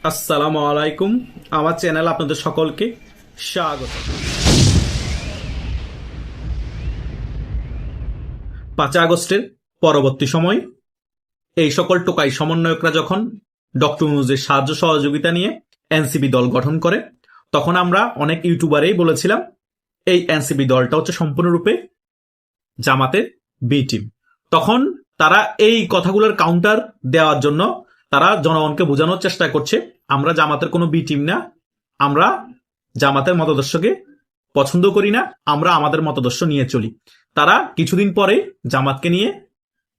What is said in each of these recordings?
আসসালামু আলাইকুম। আমার চ্যানেল আপনাদের সকলকে স্বাগত। 5 আগস্টের পরবর্তী সময় এই সকল টোকাই সমন্বয়করা যখন ডক্টর ইউনূসের সাহায্য সহযোগিতা নিয়ে এনসিপি দল গঠন করে, তখন আমরা অনেক ইউটিউবারেই বলেছিলাম এই এনসিপি দলটা হচ্ছে সম্পূর্ণরূপে জামাতের বি টিম। তখন তারা এই কথাগুলোর কাউন্টার দেওয়ার জন্য তারা জনগণকে বোঝানোর চেষ্টা করছে আমরা জামাতের কোনো বি টিম না, আমরা জামাতের মতাদর্শকে পছন্দ করি না, আমরা আমাদের মতাদর্শ নিয়ে চলি। তারা কিছুদিন পরে জামাতকে নিয়ে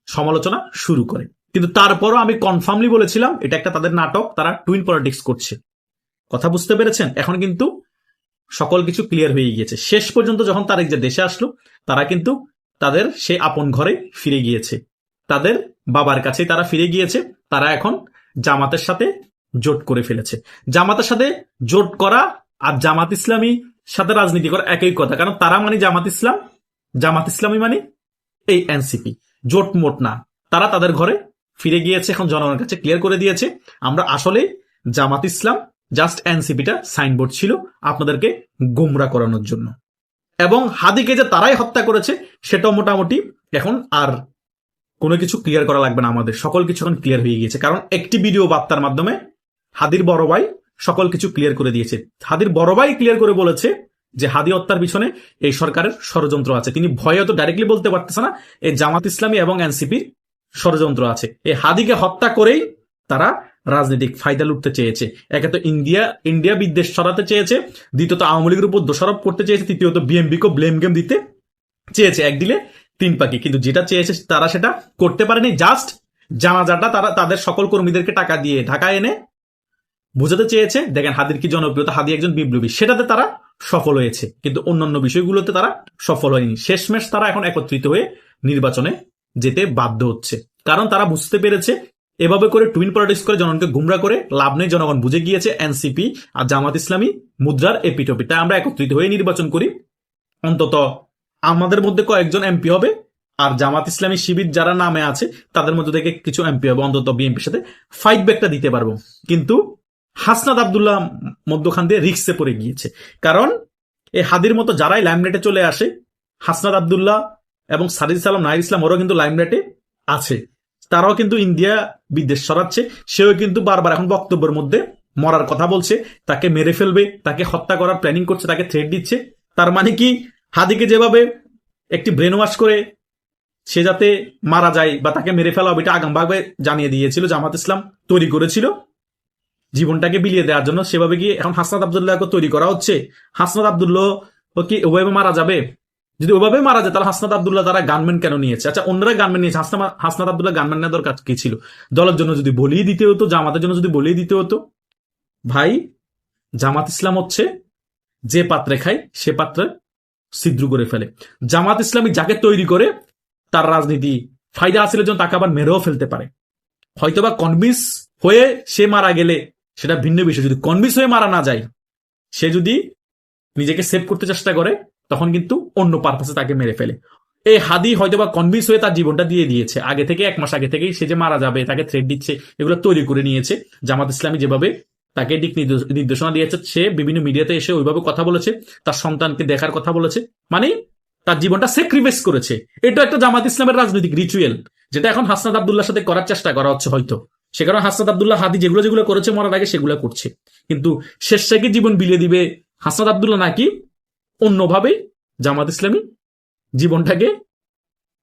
সমালোচনা শুরু করে, কিন্তু তারপরও আমি কনফার্মলি বলেছিলাম এটা একটা তাদের নাটক, তারা টুইন পলিটিক্স করছে। কথা বুঝতে পেরেছেন? এখন কিন্তু সকল কিছু ক্লিয়ার হয়ে গিয়েছে। শেষ পর্যন্ত যখন তারেক যে দেশে আসলো, তারা কিন্তু তাদের সে আপন ঘরে ফিরে গিয়েছে, তাদের বাবার কাছে তারা ফিরে গিয়েছে। তারা এখন জামাতের সাথে জোট করে ফেলেছে। জামাতের সাথে জোট করা আর জামাত ইসলামী সাথে রাজনীতি করা একই কথা, কারণ তারা মানে জামাত ইসলাম, জামাত ইসলামী মানে এই এনসিপি। জোট মোট না, তারা তাদের ঘরে ফিরে গিয়েছে। এখন জনগণের কাছে ক্লিয়ার করে দিয়েছে আমরা আসলে জামাত ইসলাম, জাস্ট এনসিপিটা সাইনবোর্ড ছিল আপনাদেরকে গুমরা করানোর জন্য। এবং হাদিকে যে তারাই হত্যা করেছে সেটাও মোটামুটি এখন আর কোনো কিছু ক্লিয়ার করা লাগবে না, আমাদের সকল কিছু এখন ক্লিয়ার হয়ে গিয়েছে। কারণ একটি ভিডিও বার্তার মাধ্যমে হাদির বড় ভাই সকল কিছু ক্লিয়ার করে দিয়েছে। হাদির বড় ভাই ক্লিয়ার করে বলেছে যে হাদি হত্যার পিছনে এই সরকারের ষড়যন্ত্র আছে। তিনি ভয়ে তো ডাইরেক্টলি বলতে পারতেছে না এই জামাত ইসলামী এবং এনসিপির ষড়যন্ত্র আছে। এই হাদিকে হত্যা করেই তারা রাজনৈতিক ফায়দা লুটতে চেয়েছে। একে তো ইন্ডিয়া বিদ্বেষ ছড়াতে চেয়েছে, দ্বিতীয়ত আওয়ামী লীগের উপর দোষারোপ করতে চেয়েছে, তৃতীয়ত বিএমপিকে ব্লেম গেম দিতে চেয়েছে। এক দিলে তিন পাখি, কিন্তু যেটা চেয়েছে তারা সেটা করতে পারেনি। জাস্ট জানাজাটা তারা তাদের সকল কর্মীদেরকে টাকা দিয়ে ঢাকায় এনে বুঝাতে চেয়েছে দেখেন হাদির কি জনপ্রিয়তা, হাদি একজন বিপ্লবী। সেটাতে তারা সফল হয়েছে, কিন্তু অন্যান্য বিষয়গুলোতে তারা সফল হয়নি। শেষমেশ তারা এখন একত্রিত হয়ে নির্বাচনে যেতে বাধ্য হচ্ছে, কারণ তারা বুঝতে পেরেছে এভাবে করে টুইন পলিটিক্স করে জনগণকে গুমরা করে লাভ নেই। জনগণ বুঝে গিয়েছে এনসিপি আর জামাত ইসলামী মুদ্রার এপিটপি। তাই আমরা একত্রিত হয়ে নির্বাচন করি, অন্তত আমাদের মধ্যে কয়েকজন এমপি হবে, আর জামাত ইসলামী শিবির যারা নামে আছে তাদের মধ্যে থেকে কিছু এমপি হবে, অন্তত বিএনপির সাথে ফাইট ব্যাকটা দিতে পারবো। কিন্তু হাসনাত আব্দুল্লাহ মধ্যখান দিয়ে রিক্সে পড়ে গিয়েছে, কারণ এই হাদির মতো যারাই লাইমলাইটে চলে আসে, হাসনাত আব্দুল্লাহ এবং সারিজ সালাম নাহিদ ইসলাম ওরাও কিন্তু লাইমলাইটে আছে, তারাও কিন্তু ইন্ডিয়া বিদ্বেষ ছড়াচ্ছে। সেও কিন্তু বারবার এখন বক্তব্যের মধ্যে মরার কথা বলছে, তাকে মেরে ফেলবে, তাকে হত্যা করার প্ল্যানিং করছে, তাকে থ্রেট দিচ্ছে। তার মানে কি হাদিকে যেভাবে একটি ব্রেন ওয়াশ করে সে যাতে মারা যায় বা তাকে মেরে ফেলা হবে এটা আগামভাবে জানিয়ে দিয়েছিল, জামাত ইসলাম তৈরি করেছিল জীবনটাকে বিলিয়ে দেওয়ার জন্য, সেভাবে কি এখন হাসনাত আব্দুল্লাহকে তৈরি করা হচ্ছে? হাসনাত আব্দুল্লাহ কি ওভাবে মারা যাবে? যদি ওভাবে মারা যায় তাহলে হাসনাত আব্দুল্লাহ তারা গানম্যান কেন নিয়েছে? আচ্ছা, অন্যরা গানম্যান নিয়েছে, হাসনাত আব্দুল্লাহ গানম্যান নেওয়ার দরকার কি ছিল? দলের জন্য যদি বলিয়ে দিতে হতো, জামাতের জন্য যদি বলিয়ে দিতে হতো। ভাই, জামাত ইসলাম হচ্ছে যে পাত্রে খায় সে পাত্রে ছিদ্র করে ফেলে। জামাত ইসলামী যাকে তৈরি করে তার রাজনীতি ফায়দা হাসিলের জন্য তাকে আবার মেরেও ফেলতে পারে। হয়তোবা কনভিন্স হয়ে সে মারা গেলে সেটা ভিন্ন বিষয়, যদি কনভিন্স হয়ে মারা না যায়, সে যদি নিজেকে সেভ করতে চেষ্টা করে তখন কিন্তু অন্য পারপাসে তাকে মেরে ফেলে। এই হাদি হয়তোবা কনভিন্স হয়ে তার জীবনটা দিয়ে দিয়েছে আগে থেকে, 1 মাস আগে থেকেই সে যে মারা যাবে তাকে থ্রেট দিচ্ছে, এগুলো তৈরি করে নিয়েছে। জামাত ইসলামী যেভাবে তাকে দিক নির্দেশনা দিয়েছে, সে বিভিন্ন মিডিয়াতে এসে ওইভাবে কথা বলেছে, তার সন্তানকে দেখার কথা বলেছে, মানে তার জীবনটা স্যাক্রিফাইস করেছে। এটা একটা জামাত ইসলামের রাজনৈতিক রিচুয়াল, যেটা এখন হাসনাত আব্দুল্লাহর সাথে করার চেষ্টা করা হচ্ছে হয়তো। সে কারণে হাসনাত আব্দুল্লাহ হাদি যেগুলো যেগুলো করেছে মরার আগে সেগুলো করছে, কিন্তু শেষে কি জীবন বিলিয়ে দিবে হাসনাত আব্দুল্লাহ, নাকি অন্যভাবে জামাত ইসলামী জীবনটাকে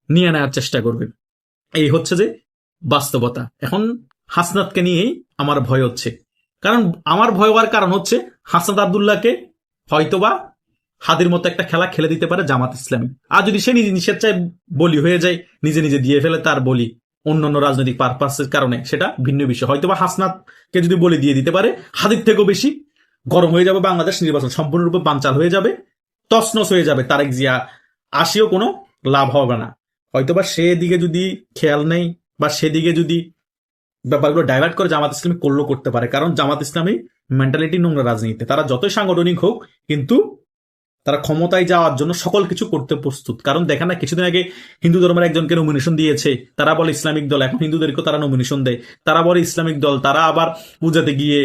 নিয়ে নেওয়ার চেষ্টা করবে? এই হচ্ছে যে বাস্তবতা। এখন হাসনাতকে নিয়েই আমার ভয় হচ্ছে, কারণ আমার ভয় হওয়ার কারণ হচ্ছে হাসনাত আব্দুল্লাহকে হয়তোবা হাদির মতো একটা খেলা খেলে দিতে পারে জামাত ইসলামী। আর যদি সে নিজে স্বেচ্ছায় বলি হয়ে যায়, নিজে নিজে দিয়ে ফেলে তার বলি অন্যান্য রাজনৈতিক পারপাসের কারণে, সেটা ভিন্ন বিষয়। হয়তোবা হাসনাতকে যদি বলি দিয়ে দিতে পারে, হাদির থেকেও বেশি গরম হয়ে যাবে বাংলাদেশ নির্বাচন, সম্পূর্ণরূপে বানচাল হয়ে যাবে, তছনছ হয়ে যাবে। তারেক জিয়া আসিও কোনো লাভ হবে না। হয়তোবা সেদিকে যদি খেয়াল নেই বা সেদিকে যদি ব্যাপারগুলো ডাইভার্ট করে জামাত ইসলামী করতে পারে, কারণ জামাত ইসলামী মেন্টালিটি নোংরা রাজনীতি। তারা যতই সাংগঠনিক হোক, কিন্তু তারা ক্ষমতায় যাওয়ার জন্য সকল কিছু করতে প্রস্তুত। কারণ দেখেন না, কিছুদিন আগে হিন্দু ধর্মের একজনকে নমিনেশন দিয়েছে, তারা বলে ইসলামিক দল, এখন হিন্দুদেরকেও তারা নমিনেশন দেয়, তারা বলে ইসলামিক দল, তারা আবার পূজাতে গিয়ে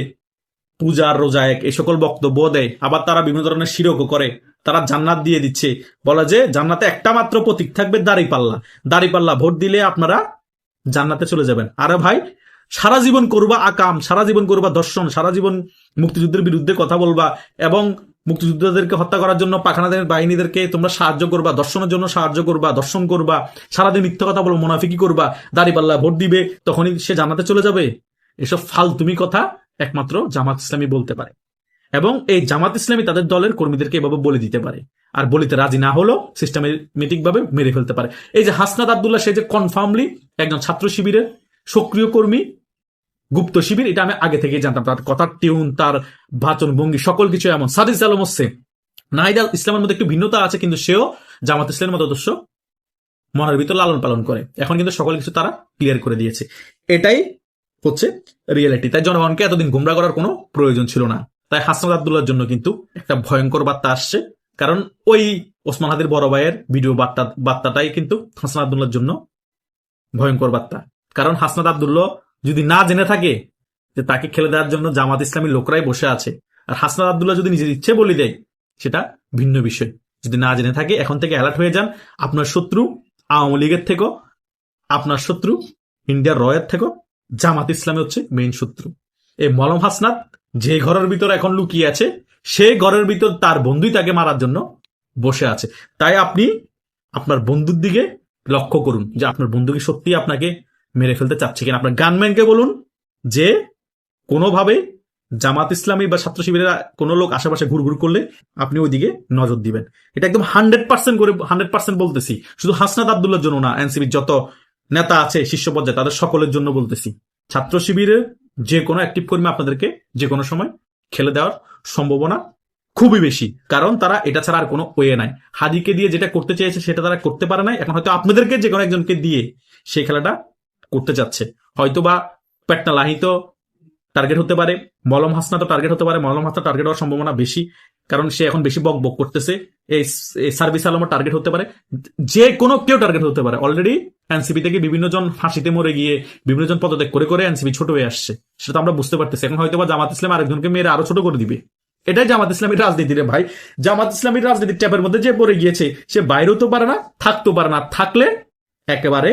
পূজা আর রোজা এক এই সকল বক্তব্য দেয়, আবার তারা বিভিন্ন ধরনের শিরকও করে, তারা জান্নাত দিয়ে দিচ্ছে, বলে যে জান্নাতে একটা মাত্র প্রতীক থাকবে, দাড়িপাল্লা ভোট দিলে আপনারা জান্নাতে চলে যাবেন। আরে ভাই, সারা জীবন করবা আকাম, সারা জীবন করবা দর্শন, সারা জীবন মুক্তিযুদ্ধের বিরুদ্ধে কথা বলবা এবং মুক্তিযোদ্ধাদেরকে হত্যা করার জন্য পাখানাদের বাহিনীদেরকে তোমরা সাহায্য করবা, দর্শনের জন্য সাহায্য করবা, দর্শন করবা, সারাদিন মিথ্যা কথা বলবো, মুনাফিকি করবা, দাড়িপাল্লা ভোট দিবে, তখনই সে জান্নাতে চলে যাবে। এসব ফালতুমি কথা একমাত্র জামাত ইসলামী বলতে পারে, এবং এই জামাত ইসলামী তাদের দলের কর্মীদেরকে এভাবে বলে দিতে পারে, আর বলিতে রাজি না হলেও সিস্টেমেটিক ভাবে মেরে ফেলতে পারে। এই যে হাসনাত আব্দুল্লাহ, সে যে কনফার্মলি একজন ছাত্র শিবিরের সক্রিয় কর্মী, গুপ্ত শিবির, এটা আমি আগে থেকেই জানতাম। তার কথার টিউন, তার বাচন ভঙ্গি, সকল কিছু এমন। সাদিস আলম হচ্ছে নাহিদ ইসলামের মধ্যে একটু ভিন্নতা আছে, কিন্তু সেও জামাত ইসলামের মতো আদর্শ মনের ভিতর লালন পালন করে। এখন কিন্তু সকল কিছু তারা ক্লিয়ার করে দিয়েছে, এটাই হচ্ছে রিয়েলিটি। তাই জনগণকে এতদিন গুমরা করার কোনো প্রয়োজন ছিল না। তাই হাসনাত আব্দুল্লাহর জন্য কিন্তু একটা ভয়ঙ্কর বার্তা আসছে, কারণ ওই ওসমান হাদির বড় ভাইয়ের ভিডিও বার্তাটাই কিন্তু হাসনাত আব্দুল্লাহর জন্য ভয়ঙ্কর বার্তা। কারণ হাসনাত আব্দুল্লাহ যদি না জেনে থাকে যে তাকে খেলে দেওয়ার জন্য জামাত ইসলামী লোকরাই বসে আছে, আর হাসনাত আব্দুল্লাহ যদি নিজের ইচ্ছে বলে দেয়, সেটা ভিন্ন বিষয়। যদি না জেনে থাকে, এখন থেকে অ্যালার্ট হয়ে যান। আপনার শত্রু আওয়ামী লীগের থেকেও, আপনার শত্রু ইন্ডিয়ার রয়ের থেকেও জামাত ইসলামী হচ্ছে মেইন শত্রু। এই মলম হাসনাত যে ঘরের ভিতর এখন লুকিয়ে আছে, সেই ঘরের ভিতর তার বন্ধুই তাকে মারার জন্য বসে আছে। তাই আপনি আপনার বন্ধুর দিকে লক্ষ্য করুন যে আপনার বন্ধুকে সত্যি আপনাকে মেরে ফেলতে চাচ্ছে কিনা। আপনার গানম্যানকে বলুন যে কোনোভাবে জামাত ইসলামী বা ছাত্র শিবিরের কোনো লোক আশেপাশে ঘুরঘুর করলে আপনি ওইদিকে নজর দিবেন। এটা একদম 100% করে 100% বলতেছি, শুধু হাসনাত আব্দুল্লাহর জন্য না, এনসিপির যত নেতা আছে শীর্ষ পর্যায়ে তাদের সকলের জন্য বলতেছি। ছাত্র শিবিরের যে কোনো অ্যাক্টিভ কর্মী আপনাদেরকে যে কোনো সময় খেলে দেওয়ার সম্ভাবনা খুবই বেশি, কারণ তারা এটা ছাড়া আর কোনো ওয়ে নাই। হাদিকে দিয়ে যেটা করতে চেয়েছে সেটা তারা করতে পারে নাই, এখন হয়তো আপনাদেরকে যে কোনো একজনকে দিয়ে সেই খেলাটা করতে যাচ্ছে। হয়তো বা পেটনা লাহিত টার্গেট হতে পারে, মলম হাসনা তো টার্গেট হতে পারে, মলম হাসনা টার্গেট হওয়ার সম্ভাবনা বেশি, কারণ সে এখন বেশি বক বক করতেছে। এই সার্ভিস আলমও টার্গেট হতে পারে, যে কোনো কেউ টার্গেট হতে পারে। অলরেডি এনসিপি থেকে বিভিন্ন জন ফাঁসিতে মরে গিয়ে বিভিন্ন জন পদত্যাগ করে করে এনসিপি ছোট হয়ে আসছে, সেটা আমরা বুঝতে পারতেছি। এখন হয়তো বা জামাত ইসলাম আরেকজনকে মেরে আরো ছোট করে দিবে। এটাই জামাত ইসলামীর রাজনীতি রে ভাই। জামাত ইসলামীর রাজনীতির ট্যাপের মধ্যে যে পড়ে গিয়েছে, সে বাইরেও তো পারে না, থাকতেও পারে না। থাকলে একেবারে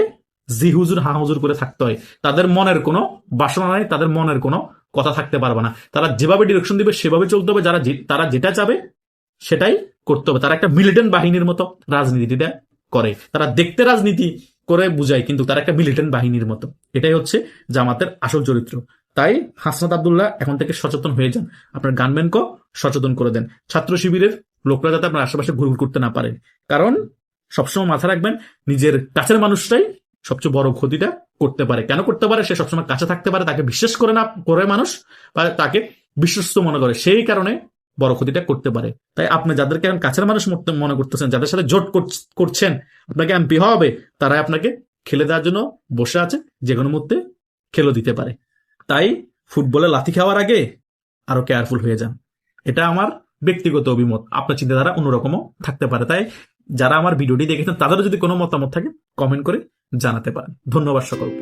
জি হুজুর হা হুজুর করে থাকতে হয়। তাদের মনের কোনো বাসনা নাই, তাদের মনের কোনো কথা থাকতে পারবে না। তারা যেভাবে ডিরেকশন দিবে সেভাবে চলতে হবে, তারা যেটা চাবে সেটাই করতে হবে। তারা একটা মিলিটেন্ট বাহিনীর মতো রাজনীতিটা করে। তারা দেখতে রাজনীতি করে বুঝায়, কিন্তু তারা একটা মিলিটেন্ট বাহিনীর মতো। এটাই হচ্ছে জামাতের আসল চরিত্র। তাই হাসনাত আব্দুল্লাহ এখন থেকে সচেতন হয়ে যান, আপনার গানম্যানকেও সচেতন করে দেন, ছাত্র শিবিরের লোকরা যাতে আপনার আশেপাশে ঘুরঘুর করতে না পারে। কারণ সবসময় মাথা রাখবেন, নিজের কাছের মানুষটাই সবচেয়ে বড় ক্ষতিটা করতে পারে। কেন করতে পারে? সে সবসময় কাছে থাকতে পারে, তাকে বিশ্বাস করে না করে মানুষ, বা তাকে বিশ্বস্ত মনে করে, সেই কারণে বড় ক্ষতিটা করতে পারে। তাই আপনি যাদেরকে এখন কাছের মানুষ মনে করতেছেন, যাদের সাথে জোট করছেন আপনাকে এমপি হবে, তারাই আপনাকে খেলে দেওয়ার জন্য বসে আছে, যে কোনো মুহূর্তে খেলে দিতে পারে। তাই ফুটবলে লাথি খাওয়ার আগে আরো কেয়ারফুল হয়ে যান। এটা আমার ব্যক্তিগত অভিমত, আপনার চিন্তাধারা অন্যরকমও থাকতে পারে। তাই যারা আমার ভিডিওটি দেখেছেন তাদেরও যদি কোনো মতামত থাকে কমেন্ট করে জানাতে পারেন। ধন্যবাদ সকলকে।